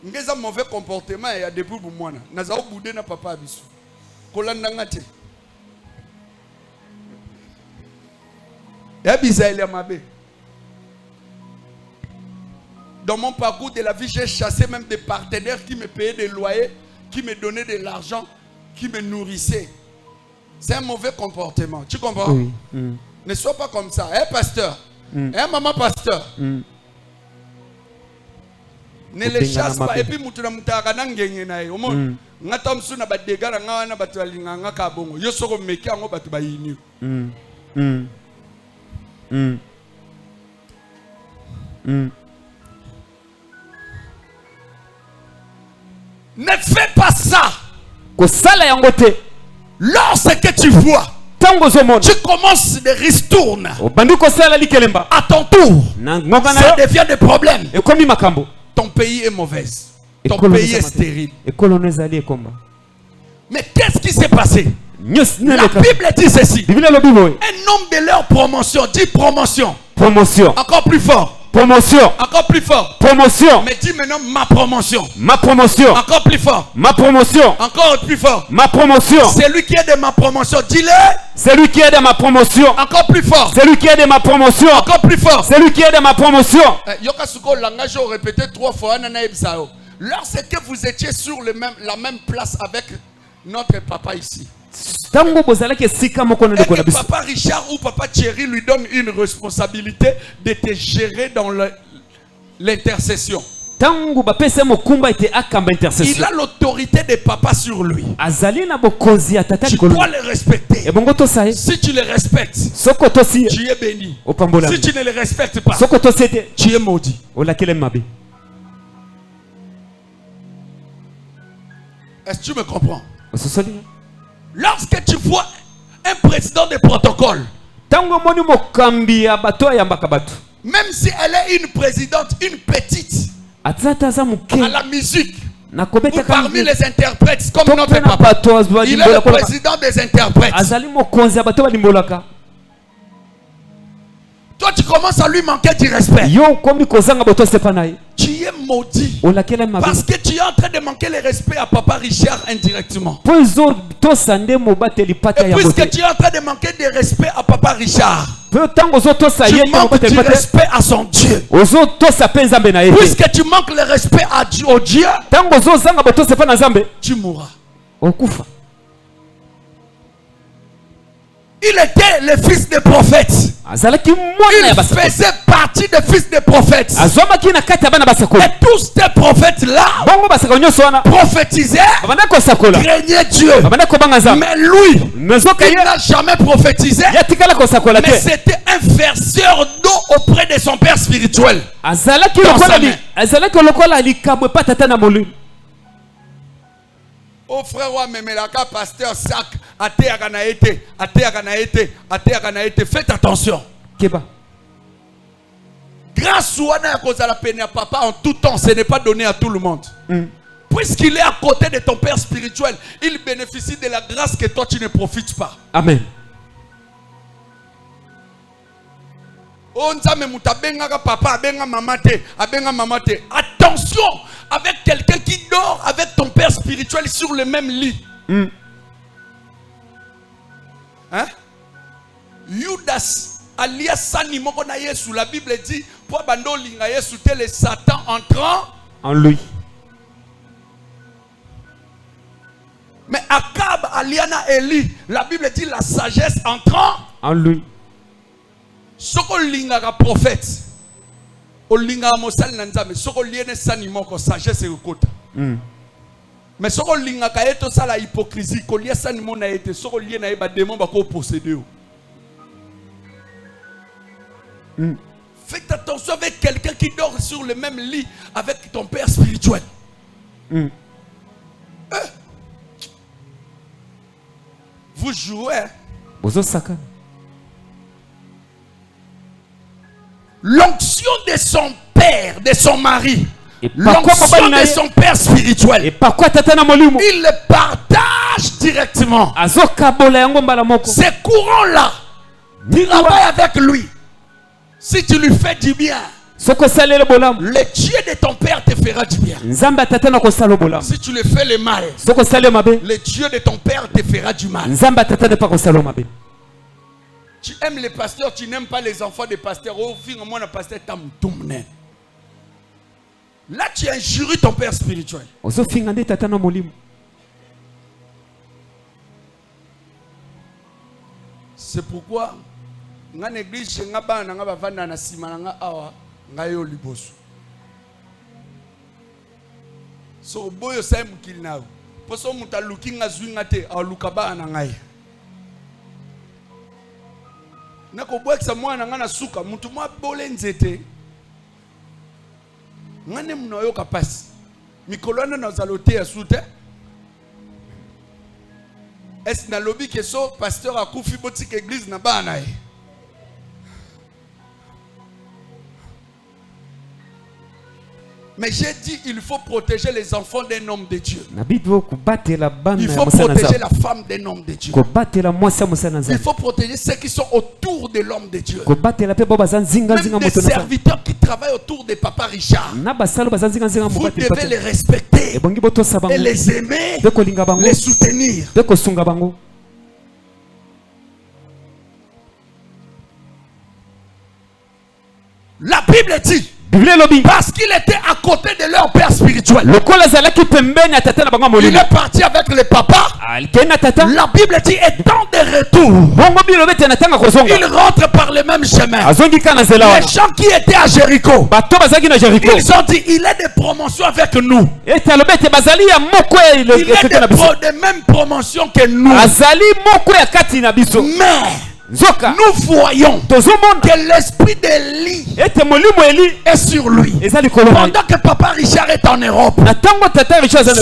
Ngeza mauvais comportement et ya depuis bu mwana. Nazao boudé na papa biso. Kolanda ngate. Dans mon parcours de la vie, j'ai chassé même des partenaires qui me payaient des loyers, qui me donnaient de l'argent, qui me nourrissaient. C'est un mauvais comportement. Tu comprends? Oui. Ne sois pas comme ça. Hein, pasteur? Hein, maman pasteur? Ne les chasse pas. Et puis, mutuna mutaka nangenge na yo. Ngata msuna badegara ngawana batu alinganga kabongo. Yo soko meki ango batu bayini. Ne fais pas ça. Lorsque tu vois, tu commences des ristournes. À ton tour, ça devient des problèmes. Ton pays est mauvais. Ton pays est stérile. Mais qu'est-ce qui s'est passé? La Bible dit ceci. Un homme de leur promotion dit promotion. Promotion. Encore plus fort. Promotion. Encore plus fort. Promotion. Mais dis maintenant ma promotion. Ma promotion. Encore plus fort. Ma promotion. Encore plus fort. Ma promotion. C'est lui qui est de ma promotion. Dis-le. C'est lui qui est de ma promotion. Encore plus fort. C'est lui qui est de ma promotion. Encore plus fort. C'est lui qui est de ma promotion. Yokasuko langage répété 3 fois. Lorsque vous étiez sur la même place avec notre papa ici. Et que papa Richard ou papa Thierry lui donne une responsabilité de te gérer dans l'intercession. Il a l'autorité de papa sur lui. Tu dois le respecter. Si tu le respectes, tu es béni. Si tu ne le respectes pas, tu es maudit. Est-ce que tu me comprends? Lorsque tu vois un président de protocole, même si elle est une présidente, une petite, à la musique, ou parmi les interprètes, comme notre papa, il est le président des interprètes. Toi, tu commences à lui manquer du respect. Tu es maudit. Parce que tu es en train de manquer le respect à papa Richard indirectement. Et puisque tu es en train de manquer de respect à papa Richard, tu manques du respect à son Dieu. Puisque tu manques le respect au Dieu, tu mourras. Il était le fils des prophètes. Il faisait partie des fils des prophètes. Et tous ces prophètes-là prophétisaient, craignaient Dieu. Mais lui, il n'a jamais prophétisé. Mais c'était un verseur d'eau auprès de son père spirituel. Oh frère, pasteur sac, faites attention. Grâce à la papa en tout temps, ce n'est pas donné à tout le monde. Puisqu'il est à côté de ton père spirituel, il bénéficie de la grâce que toi tu ne profites pas. Amen. Attention avec quelqu'un qui dort avec ton père spirituel sur le même lit. Hein? Judas alias Sani moko na Yesu, la Bible dit pour bando linga Yesu tel le Satan entrant en lui. Mais Akab aliana Eli, la Bible dit la sagesse entrant en lui. Soko linga ka prophète. O linga mosal nanzame soko liene Sani moko sagesse ekota. Mais soko linga ka eto sala hypocrisie ko lia Sani mona ete soko liene na ba démon ba ko posséder. Faites attention avec quelqu'un qui dort sur le même lit avec ton père spirituel. Vous jouez. L'onction de son père, de son mari. L'onction de son père spirituel. Il le partage directement. Ces courants-là, tu travailles avec lui. Si tu lui fais du bien, le Dieu de ton père te fera du bien. Si tu le fais le mal, le Dieu de ton père te fera du mal. Tu aimes les pasteurs, tu n'aimes pas les enfants des pasteurs. Là, tu injures ton père spirituel. C'est pourquoi dans l'église, je so boyo sai mukili nawo poso muta lukinga zwinga te alukaba na ngai nako bwekisa mwana ngana suka mutu mwa bole nzete ngane munoyo kapasi mikolwana na zalote ya sute est na lobby que so pasteur akufi botike église na bana e mais j'ai dit il faut protéger les enfants d'un homme de Dieu. Il faut protéger la femme d'un homme de Dieu. Il faut protéger ceux qui sont autour de l'homme de Dieu. Même les serviteurs qui travaillent autour de Papa Richard. Vous devez les respecter et les aimer, les soutenir. La Bible dit Parce qu'il était à côté de leur père spirituel. Il est parti avec les papas. La Bible dit étant de retour, il rentre par le même chemin. Les gens qui étaient à Jéricho, ils ont dit il est de promotion avec nous. Il est de même promotion que nous. Mais nous voyons que l'esprit d'Élie est sur lui. Pendant que Papa Richard est en Europe,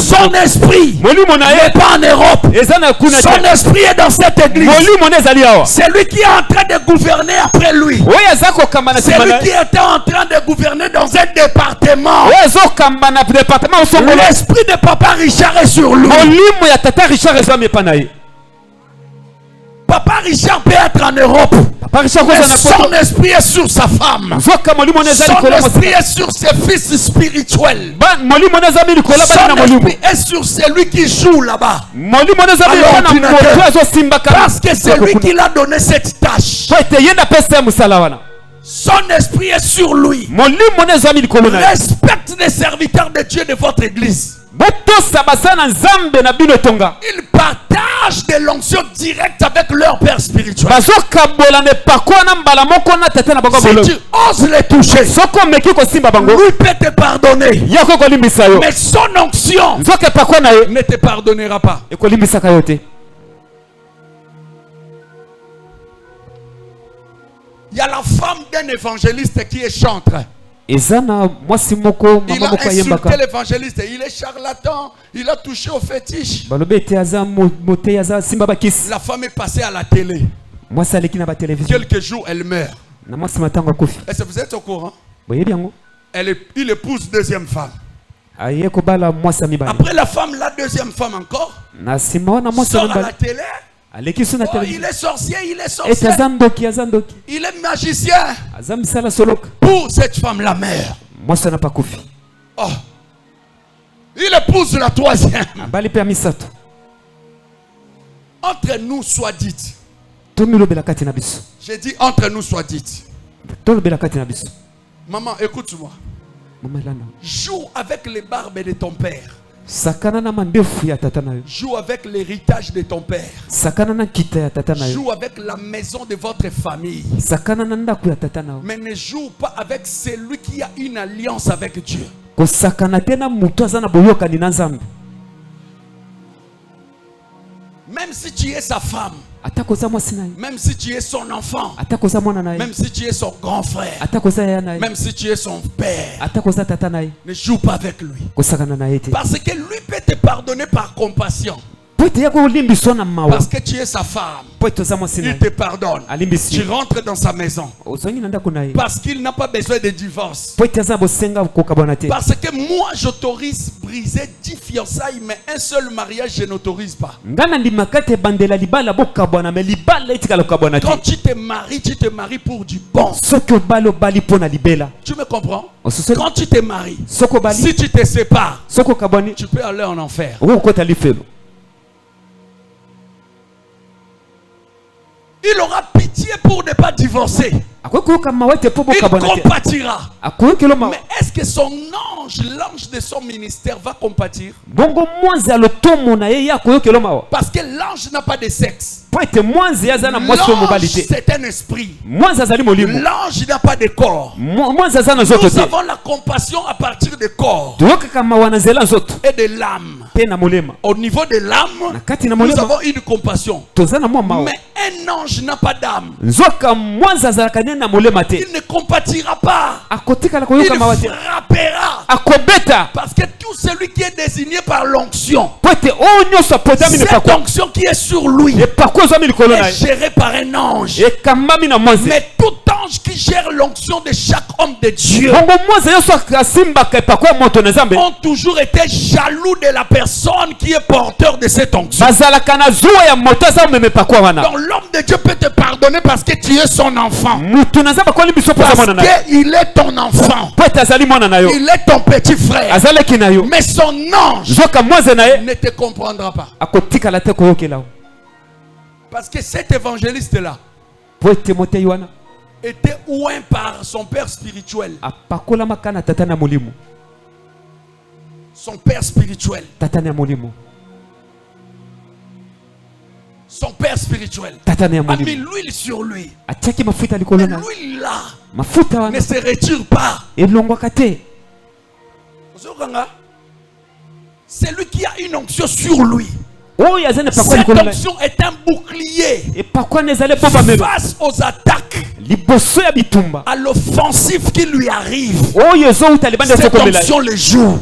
son esprit n'est pas en Europe. Son esprit est dans cette église. C'est lui qui est en train de gouverner après lui. C'est lui qui était en train de gouverner dans un département. L'esprit de Papa Richard est sur lui. Papa Richard peut être en Europe, mais son esprit est sur sa femme. Son esprit est sur ses fils spirituels. Son esprit est sur celui qui joue là-bas. Parce que c'est lui qui l'a donné cette tâche. Son esprit est sur lui. Respecte les serviteurs de Dieu de votre église. Ils partagent des l'onction directe avec leur père spirituel. Si tu oses les toucher, lui peut te pardonner. Mais son onction ne te pardonnera pas. Il y a la femme d'un évangéliste qui est chantre. Il a insulté l'évangéliste, il est charlatan, il a touché au fétiche. La femme est passée à la télé. Quelques jours, elle meurt. Est-ce que vous êtes au courant? Il épouse deuxième femme. Après la femme, la deuxième femme encore sort à la télé. Oh, il est sorcier, il est sorcier. Il est magicien. Pour cette femme la mère. Oh. Il épouse la troisième. Entre nous soit dit. J'ai dit entre nous soit dit. Maman, écoute-moi. Joue avec les barbes de ton père. Joue avec l'héritage de ton père. Joue avec la maison de votre famille. Mais ne joue pas avec celui qui a une alliance avec Dieu. Même si tu es sa femme, même si tu es son enfant, même si tu es son grand frère, même si tu es son père, ne joue pas avec lui. Parce que lui peut te pardonner par compassion. Parce que tu es sa femme, il te pardonne. Tu rentres dans sa maison. Parce qu'il n'a pas besoin de divorce. Parce que moi j'autorise briser 10 fiançailles, mais un seul mariage je n'autorise pas. Quand tu te maries pour du bon. Tu me comprends? Quand tu te maries, si tu te sépares, tu peux aller en enfer. Il aura pitié pour ne pas divorcer. Il compatira. Mais est-ce que son ange, l'ange de son ministère, va compatir? Parce que l'ange n'a pas de sexe. L'ange, c'est un esprit. L'ange n'a pas de corps. Nous avons la compassion à partir du corps et de l'âme. Au niveau de l'âme, nous avons une compassion. Mais un ange n'a pas d'âme. Il ne compatira pas. Il frappera. Parce que tout celui qui est désigné par l'onction, cette onction qui est sur lui est gérée par un ange. Mais tout ange qui gère l'onction de chaque homme de Dieu ont toujours été jaloux de la personne qui est porteur de cette onction. Donc l'homme de Dieu peut te pardonner parce que tu es son enfant. Parce qu'il est ton enfant. Il est ton petit frère. Mais son ange ne te comprendra pas. Parce que cet évangéliste-là était oint par son père spirituel. Son père spirituel. Son père spirituel a mis l'huile sur lui. Mais l'huile là ne se retire pas. C'est lui qui a une onction sur lui. Cette onction est un bouclier face aux attaques, à l'offensive qui lui arrive. Cette onction le joue.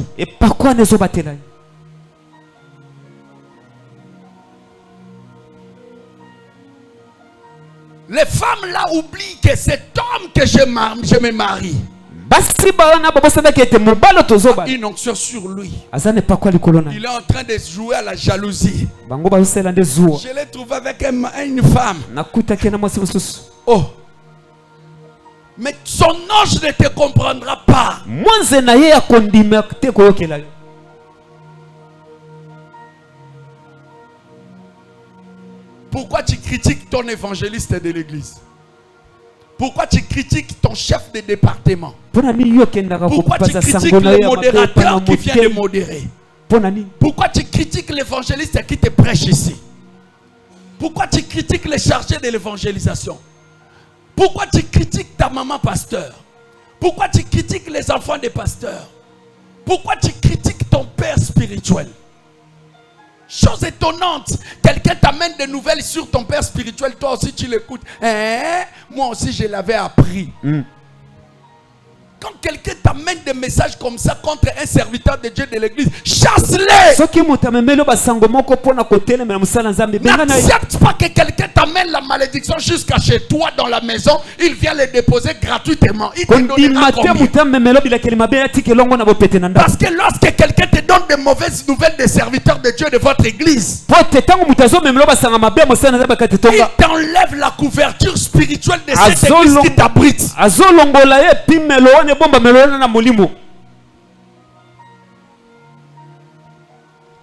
Les femmes là oublient que cet homme que je me marie, une onction sur lui. Il est en train de jouer à la jalousie. Je l'ai trouvé avec une femme. Oh. Mais son ange ne te comprendra pas. Pourquoi tu critiques ton évangéliste de l'église? Pourquoi tu critiques ton chef de département? Pourquoi tu critiques le modérateur qui vient de modérer? Pourquoi tu critiques l'évangéliste qui te prêche ici? Pourquoi tu critiques les chargés de l'évangélisation? Pourquoi tu critiques ta maman pasteur? Pourquoi tu critiques les enfants des pasteurs? Pourquoi tu critiques ton père spirituel? Chose étonnante, quelqu'un t'amène des nouvelles sur ton père spirituel, toi aussi tu l'écoutes. Moi aussi je l'avais appris. Quand quelqu'un t'amène des messages comme ça contre un serviteur de Dieu de l'église, chasse-les. N'accepte pas que quelqu'un t'amène la malédiction jusqu'à chez toi dans la maison. Il vient les déposer gratuitement. Il te donnera combien? Parce que lorsque quelqu'un te donne de mauvaises nouvelles des serviteurs de Dieu de votre église, il t'enlève la couverture spirituelle de cette église qui t'abrite.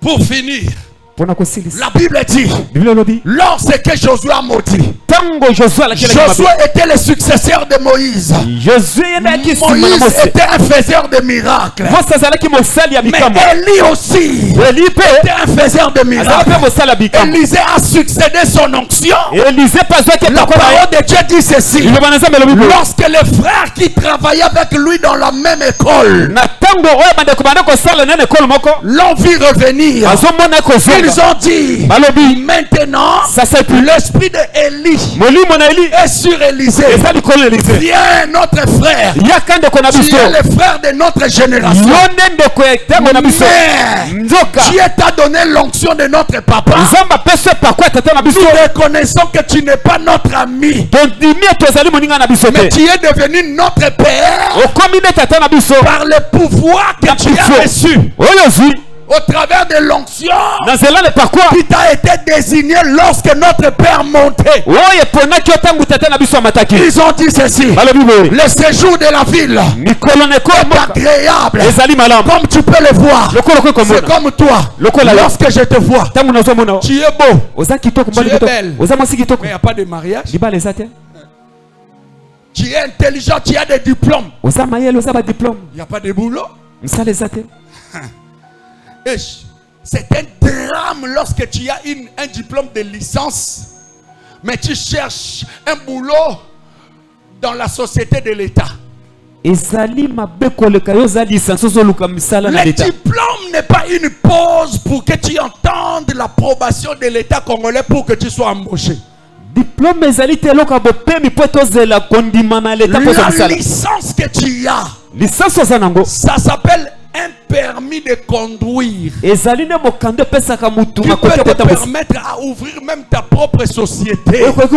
Pour finir, la Bible dit, lorsque Josué a maudit, Josué était le successeur de Moïse. Moïse était un faiseur de miracles. Mais Élie aussi était un faiseur de miracles. Élisée a succédé son onction. La parole de Dieu dit ceci: lorsque les frères qui travaillaient avec lui dans la même école l'ont vu revenir, ils ont dit, maintenant l'esprit d'Élie est sur Élisée. Viens notre frère, tu es le frère de notre génération. Mais Dieu t'a donné l'onction de notre papa. Nous reconnaissons que tu n'es pas notre ami, mais tu es devenu notre père par le pouvoir que tu as reçu au travers de l'onction qui t'a été désigné lorsque notre père montait. Ils ont dit ceci: le séjour de la ville est agréable, comme tu peux le voir. C'est comme toi, lorsque je te vois, tu es beau, tu es belle, mais il n'y a pas de mariage. Tu es intelligent, tu as des diplômes, il n'y a pas de boulot. C'est un drame lorsque tu as un diplôme de licence, mais tu cherches un boulot dans la société de l'État. Le diplôme n'est pas une pause pour que tu entendes l'approbation de l'État congolais pour que tu sois embauché. La licence que tu as, ça s'appelle un permis de conduire. Tu peux te permettre à ouvrir même ta propre société. Lorsque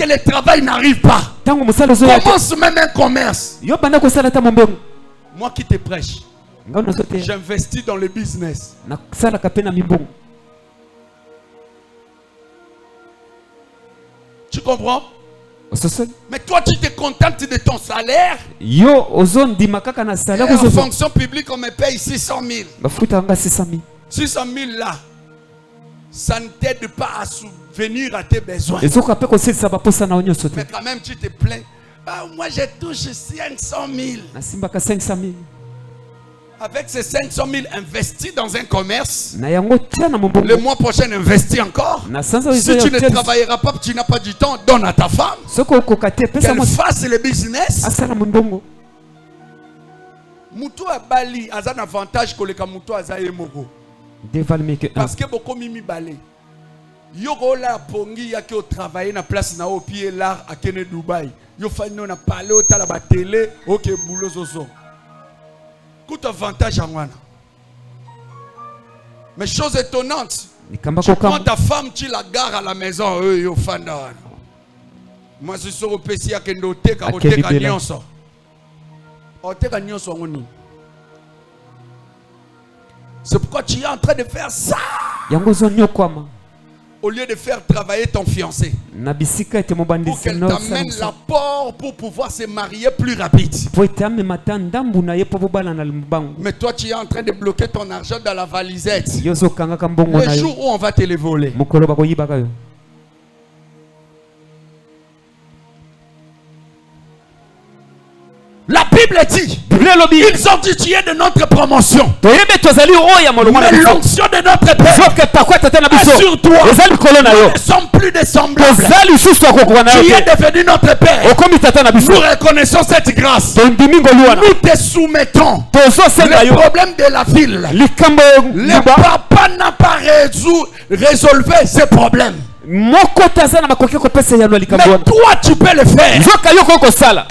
le travail n'arrive pas, commence même un commerce. Moi qui te prêche, j'investis dans le business. Tu comprends? Mais toi tu te contentes de ton salaire. En fonction publique on me paye 600 000. 600 000 là. ça ne t'aide pas à subvenir à tes besoins. Mais quand même tu te plains. Ah, moi je touche 500 000. Avec ces 500 000 investis dans un commerce, le mois prochain investis encore. Si tu ne travailleras pas, tu n'as pas du temps, donne à ta femme qu'elle fasse le business. Mutu a bali a un avantage que le kamutu a zaemoko. Parce que beaucoup mimi balé. Yoko la pongi yaki au travailler na place na au pied l'art à Kene Dubaï. Yo fano na parler au tala ba télé ok boulot zozo. Tout avantage à moi. Mais chose étonnante, tu prends ta femme, tu la gares à la maison, yo fanda. Moi je suis au PC à Kendo Teka au Teka Nyonso. Au Teka Nyonso ngoni. C'est pourquoi tu es en train de faire ça. Au lieu de faire travailler ton fiancé pour qu'elle t'amène l'apport pour pouvoir se marier plus rapide. Mais toi tu es en train de bloquer ton argent dans la valisette. Le jour où on va te le voler. La Bible dit, ils ont dit tu es de notre promotion. Mais l'onction de notre Père est sur toi. Nous ne sommes plus des semblables. Tu es devenu notre Père. Nous reconnaissons cette grâce. Nous te soumettons. Le problème de la ville, le papa n'a pas résolu ces problèmes. Mais toi tu peux le faire.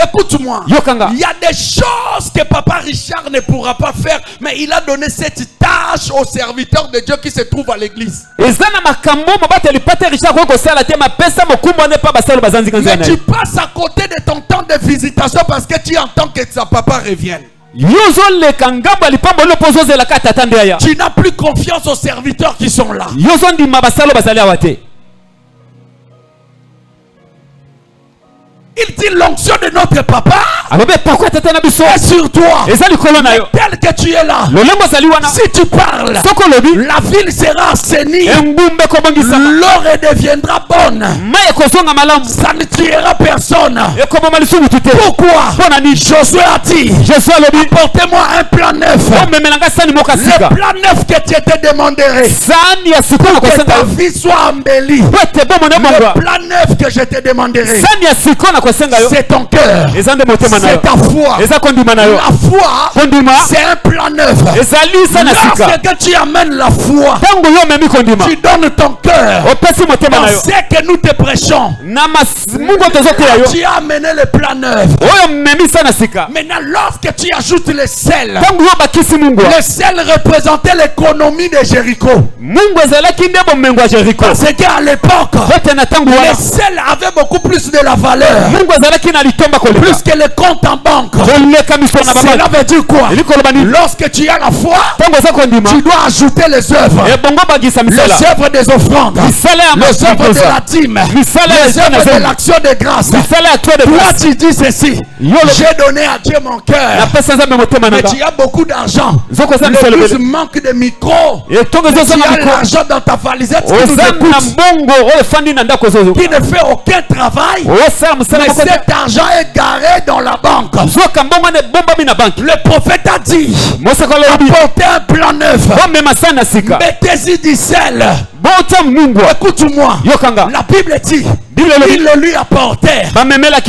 Écoute-moi, il y a des choses que papa Richard ne pourra pas faire, mais il a donné cette tâche aux serviteurs de Dieu qui se trouvent à l'église. Mais tu passes à côté de ton temps de visitation parce que tu entends que sa papa revienne. Tu n'as plus confiance aux serviteurs qui sont là. Il dit l'onction de notre papa est sur toi. Tel que tu es là, si tu parles, la ville sera assainie. L'eau deviendra bonne. Ça ne tuera personne. Pourquoi? Josué a dit, apportez-moi un plan neuf. Le plan neuf que tu te demanderais pour que ta vie soit embellie. Le plan neuf que je te demanderai, c'est ton cœur, c'est ta foi. La foi, c'est un plan neuf. Lorsque tu amènes la foi, tu donnes ton cœur dans ce que nous te prêchons. Tu as amené le plan neuf. Maintenant, lorsque tu ajoutes le sel, le sel représentait l'économie de Jéricho. Parce qu'à l'époque, le sel avait beaucoup plus de la valeur, plus que le compte en banque. Cela veut dire quoi? Lorsque tu as la foi, tu dois ajouter les œuvres. Les œuvres des offrandes, les œuvres de la dîme, les œuvres de l'action de grâce. Toi tu dis ceci: j'ai donné à Dieu mon cœur, mais tu as beaucoup d'argent. Le plus manque de micro, tu as l'argent dans ta valisette qui ne fait aucun travail. Mais cet argent est garé dans la banque. Le prophète a dit, apportez un plan neuf, mettez-y du sel. Écoute-moi, la Bible dit, il le lui apportait.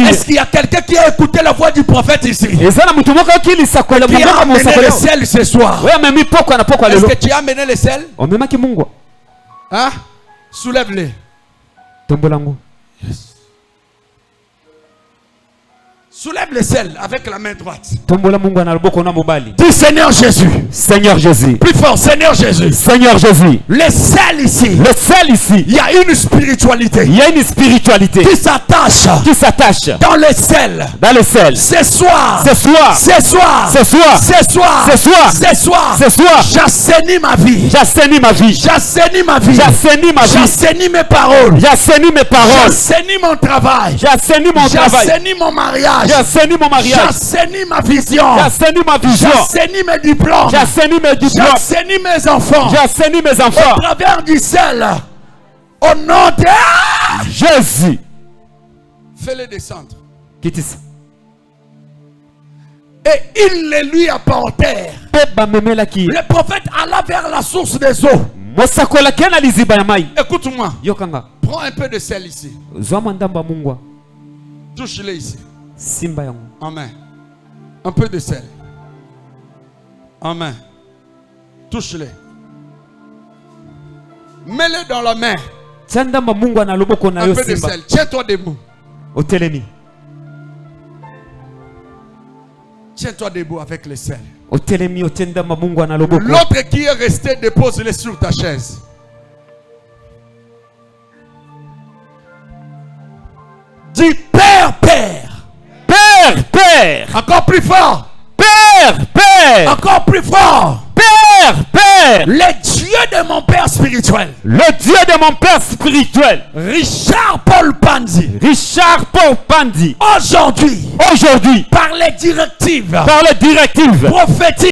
Est-ce qu'il y a quelqu'un qui a écouté la voix du prophète ici, qui a amené le sel ce soir? Est-ce que tu as amené le sel? Hein? Soulève-le. Yes. Soulève le sel avec la main droite. Dis Seigneur Jésus. Seigneur Jésus. Plus fort, Seigneur Jésus. Seigneur Jésus. Le sel ici. Le sel ici. Il y a une spiritualité. Il y a une spiritualité qui s'attache. Qui s'attache. Dans le sel. Dans le sel. Ce soir. Ce soir. Ce soir. Ce soir. Ce soir. Ce soir. Ce soir. Ce soir. J'assainis ma vie. J'assainis ma vie. J'assainis ma vie. J'assainis ma vie. J'assainis mes paroles. J'assainis mes paroles. J'assainis mon travail. J'assainis mon travail. J'assainis mon mariage. J'assainis mon mariage. J'assainis ma vision. J'assainis ma vision. J'assainis mes diplômes. J'assainis mes diplômes. J'assainis mes enfants. J'assainis mes enfants. Au travers du sel. Au nom de Jésus. Fais-les descendre. Quitte ici. Et ils les lui apportèrent. Le prophète alla vers la source des eaux. Écoute-moi. Prends un peu de sel ici. Touche-les ici. Amen. Un peu de sel. Amen. Touche-les. Mets-les dans la main. Un peu de sel. Tiens-toi debout. Tiens-toi debout avec le sel. L'autre qui est resté, dépose-les sur ta chaise. Dis Père, Père. Père, Père. Encore plus fort. Père, Père. Encore plus fort. Père, Père. Le Dieu de mon Père spirituel. Le Dieu de mon Père spirituel. Richard Paul Pandi. Richard Paul Pandi. Aujourd'hui. Aujourd'hui. Par les directives. Par les directives. Prophétiques.